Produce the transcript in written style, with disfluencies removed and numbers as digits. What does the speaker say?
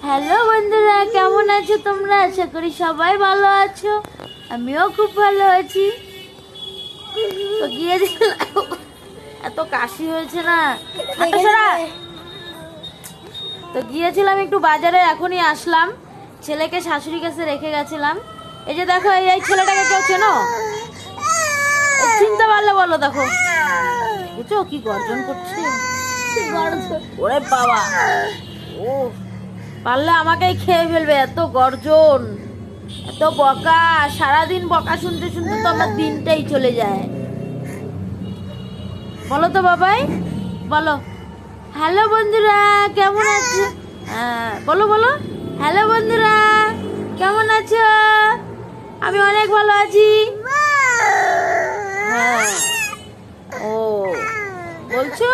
Hello বন্ধুরা, কেমন আছো তোমরা? আশা করি সবাই ভালো আছো। আমিও খুব ভালো আছি। তো গিয়েছিলাম, এত কাশি হয়েছে না। তো গিয়েছিলাম একটু বাজারে, এখনই আসলাম। ছেলেকে শাশুড়ি কাছে রেখে গেছিলাম। এই যে দেখো, এই ছেলেটাকে কেউ চেনো? চিনতে পারলে বলো। দেখো, বুঝছো কি গর্জন করছে? ওরে বাবা, ও পারলে আমাকেই খেয়ে ফেলবে, এত গর্জন, এত বকা। সারাদিন বকা শুনতে শুনতে তো আমার দিনটাই চলে যায়। বলো তো বাবাই, বলো। হ্যালো বন্ধুরা, কেমন আছো? হ্যাঁ বলো বলো। হ্যালো বন্ধুরা, কেমন আছো? আমি অনেক ভালো আছি। হ্যাঁ, ও বলছো?